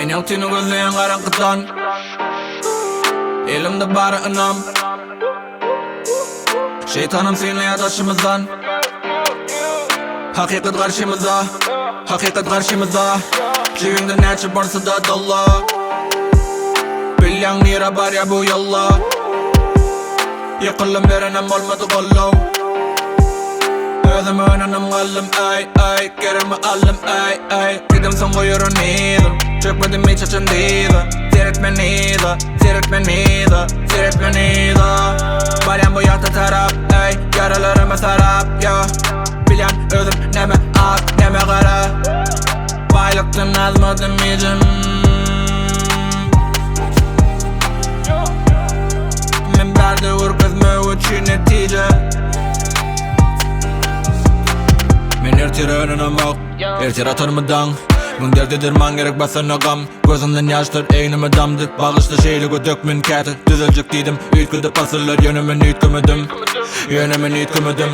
Mening tüni gözleyen karanlıktan elimde bari ınam. Şeytanım seninle yadaşımızdan. Hakikat karşımızda, hakikat karşımızda. Cebimde neçe varsa da dalla. Bilyan nere var ya bu yolla. Yıkılım verenem olmadı kollu. Özüm önünüm kaldım ay ay. Gerimi aldım ay ay. Dedim sen koyurun neydi. Çökmedim hiç açındıydı. Seyretme neydi, seyretme neydi, seyretme neydi. Balyan bu yakta taraf ay. Yaralarıma sarap ya. Bilyan özüm neme ak neme kara. Baylıktın azmadım icim. Minberde vurgazma uçu netice. Men ertire önünem ok, ertire atırmıdan. Gün derdi dirman gerek basana gam. Gözümden yaştır eynime damdık. Bağışta şeyliği dökmün kati. Düzelecek dedim, üytküdüp asırlar yönümün üytkümüdüm. Yönümün üytkümüdüm.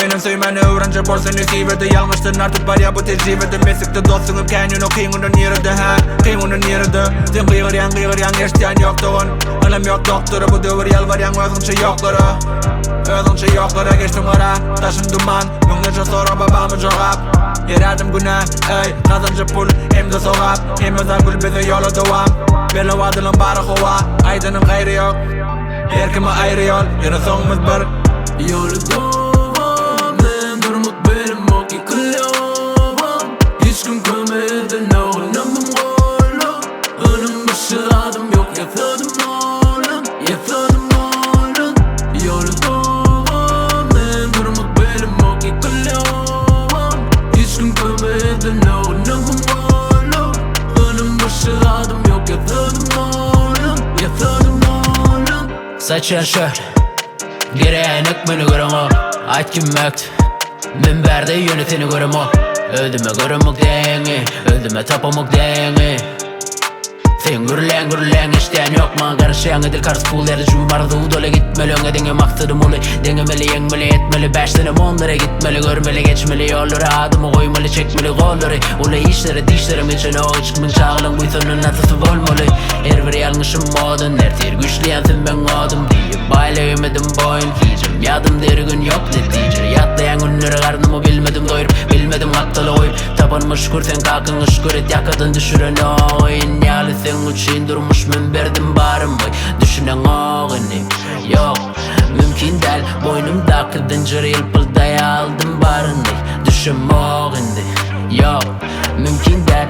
Benim söymeni öğrenci borsun üsivedi. Yanlıştın artık var ya bu tecrübedi. Mesikte dostunum kendin o kıyığının yeridi ha. Kıyığının yeridi. Sen kıyır yan eştiyen yoktuğun. Ölüm yok doktoru bu dövür yalvaryan özünçe yokları. Özünçe yokları geçtim ara. Taşın duman, günlüce sonra babamı cevap. Yererdim günah, ey kazancı pul hem de sokak. Hem özel gül bize yolu devam. Belli vadılın bari hova. Aydının gayrı yok. Her kime ayrı yol, yine sonumuz bir. Yolu devam, ben durmak benim ok yıkılıyorum. Hiç kim görmedi, oğlumum oğlum. Önüm başı adım yok, yatırdım oğlum. Yatırdım oğlum. Yolu devam, ben durmak benim ok yıkılıyorum. Hiç kim görmedi, oğlumum oğlum. Önüm başı adım yok, yatırdım oğlum. Yatırdım oğlum. Saçar şöyle Gireyen ekmeni görüm o. Ait kim mökt Minberde yönetini görüm o. Öldüme görümük deni, öldüme tapamuk deni. Sen gürlen işten yok man. Karışayan edil kars pul derdi cumardı udole gitmeli. Öne denge maktadım ulu. Dengemeli yengmeli etmeli. Beştenim onlara gitmeli. Görmeli geçmeli yolları. Adımı koymeli çekmeli kolları. Ula işleri dişlerim için o ıçkımın çağılın. Kuysunun atısı olmalı. Her bir yanlışım modun. Her tir güçleyensin ben oldum diye baylayamadım boyun hicim. Yadım der gün yok netice. Yatlayan günleri karnımı bilmedim doyurup. Bilmedim haktalı oyup. Tabanıma şükür sen kalkın şükür et. Yakadın düşüren oyun yalı sen uçayın durmuş minberdim barım boy. Düşünen oğuni yok mümkün değil. Boynumdaki dincir yılpıldaya aldım barını. Düşün oğuni yok mümkün değil.